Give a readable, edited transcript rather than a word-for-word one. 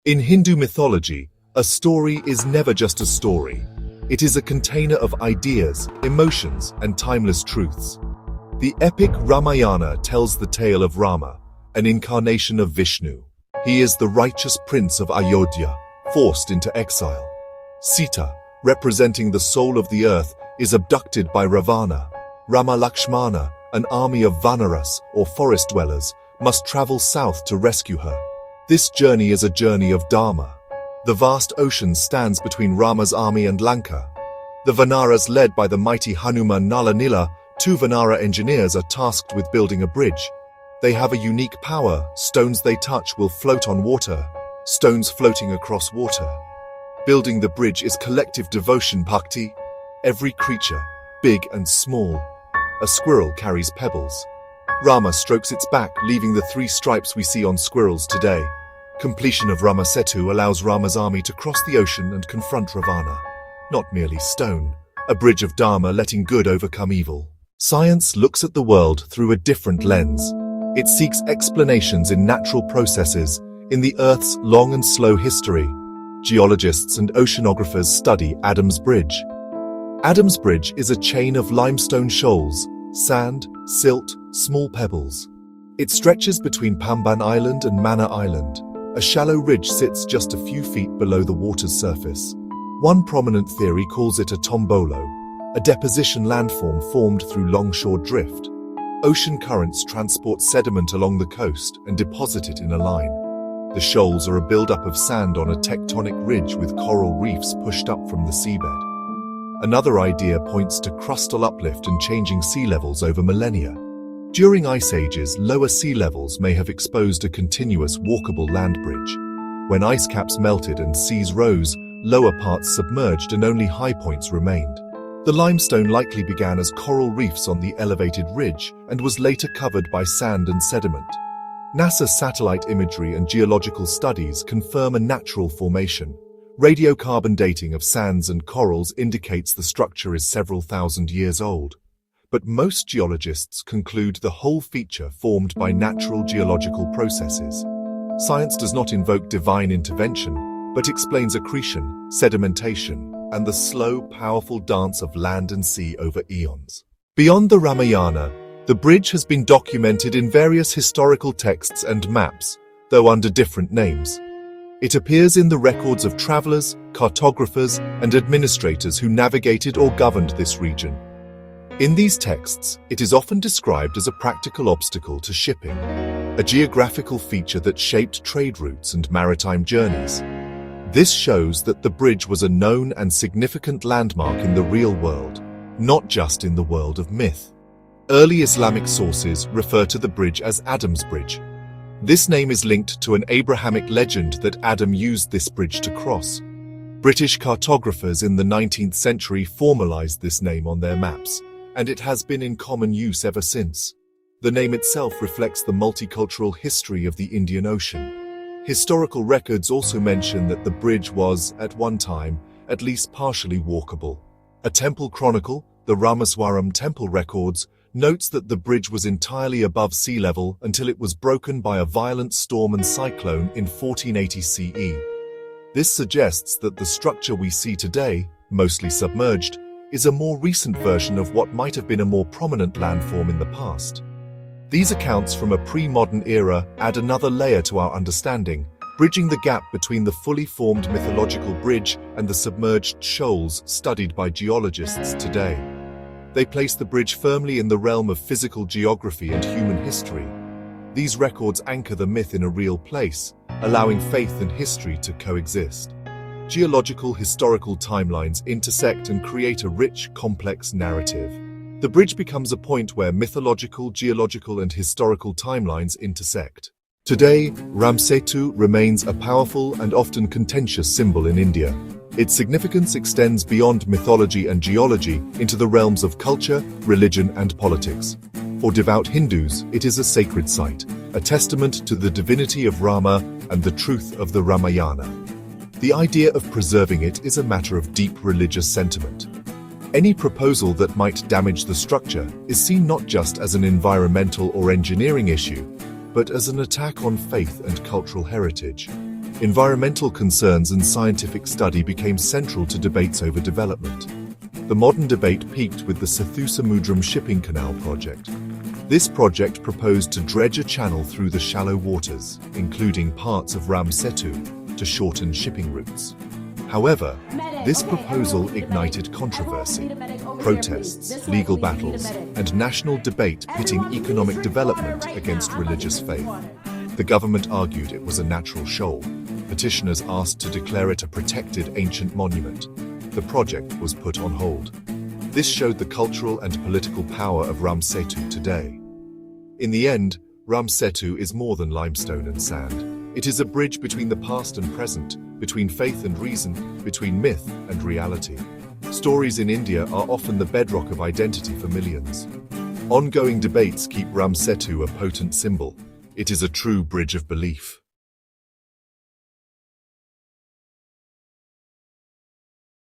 In Hindu mythology, a story is never just a story. It is a container of ideas, emotions, and timeless truths. The epic Ramayana tells the tale of Rama, an incarnation of Vishnu. He is the righteous prince of Ayodhya, forced into exile. Sita, representing the soul of the earth, is abducted by Ravana. Rama Lakshmana, an army of Vanaras, or forest dwellers, must travel south to rescue her. This journey is a journey of Dharma. The vast ocean stands between Rama's army and Lanka. The Vanaras, led by the mighty Hanuman Nala Nila, two Vanara engineers, are tasked with building a bridge. They have a unique power. Stones they touch will float on water. Stones floating across water. Building the bridge is collective devotion, bhakti. Every creature, big and small. A squirrel carries pebbles. Rama strokes its back, leaving the 3 stripes we see on squirrels today. Completion of Ram Setu allows Rama's army to cross the ocean and confront Ravana. Not merely stone, a bridge of Dharma letting good overcome evil. Science looks at the world through a different lens. It seeks explanations in natural processes, in the Earth's long and slow history. Geologists and oceanographers study Adam's Bridge. Adam's Bridge is a chain of limestone shoals, sand, silt, small pebbles. It stretches between Pamban Island and Manor Island. A shallow ridge sits just a few feet below the water's surface. One prominent theory calls it a tombolo, a deposition landform formed through longshore drift. Ocean currents transport sediment along the coast and deposit it in a line. The shoals are a buildup of sand on a tectonic ridge with coral reefs pushed up from the seabed. Another idea points to crustal uplift and changing sea levels over millennia. During ice ages, lower sea levels may have exposed a continuous walkable land bridge. When ice caps melted and seas rose, lower parts submerged and only high points remained. The limestone likely began as coral reefs on the elevated ridge and was later covered by sand and sediment. NASA's satellite imagery and geological studies confirm a natural formation. Radiocarbon dating of sands and corals indicates the structure is several thousand years old. But most geologists conclude the whole feature formed by natural geological processes. Science does not invoke divine intervention, but explains accretion, sedimentation, and the slow, powerful dance of land and sea over eons. Beyond the Ramayana, the bridge has been documented in various historical texts and maps, though under different names. It appears in the records of travelers, cartographers, and administrators who navigated or governed this region. In these texts, it is often described as a practical obstacle to shipping, a geographical feature that shaped trade routes and maritime journeys. This shows that the bridge was a known and significant landmark in the real world, not just in the world of myth. Early Islamic sources refer to the bridge as Adam's Bridge. This name is linked to an Abrahamic legend that Adam used this bridge to cross. British cartographers in the 19th century formalized this name on their maps, and it has been in common use ever since. The name itself reflects the multicultural history of the Indian Ocean. Historical records also mention that the bridge was, at one time, at least partially walkable. A temple chronicle, the Rameswaram temple records, notes that the bridge was entirely above sea level until it was broken by a violent storm and cyclone in 1480 CE. This suggests that the structure we see today, mostly submerged, is a more recent version of what might have been a more prominent landform in the past. These accounts from a pre-modern era add another layer to our understanding, bridging the gap between the fully formed mythological bridge and the submerged shoals studied by geologists today. They place the bridge firmly in the realm of physical geography and human history. These records anchor the myth in a real place, allowing faith and history to coexist. Geological historical timelines intersect and create a rich, complex narrative. The bridge becomes a point where mythological, geological, and historical timelines intersect. Today, Ram Setu remains a powerful and often contentious symbol in India. Its significance extends beyond mythology and geology into the realms of culture, religion, and politics. For devout Hindus, it is a sacred site, a testament to the divinity of Rama and the truth of the Ramayana. The idea of preserving it is a matter of deep religious sentiment. Any proposal that might damage the structure is seen not just as an environmental or engineering issue, but as an attack on faith and cultural heritage. Environmental concerns and scientific study became central to debates over development. The modern debate peaked with the Sethusamudram shipping canal project. This project proposed to dredge a channel through the shallow waters, including parts of Ram Setu, to shorten shipping routes. However, this proposal ignited controversy, protests, legal battles, and national debate pitting economic development against religious faith. The government argued it was a natural shoal. Petitioners asked to declare it a protected ancient monument. The project was put on hold. This showed the cultural and political power of Ram Setu today. In the end, Ram Setu is more than limestone and sand. It is a bridge between the past and present, between faith and reason, between myth and reality. Stories in India are often the bedrock of identity for millions. Ongoing debates keep Ram Setu a potent symbol. It is a true bridge of belief.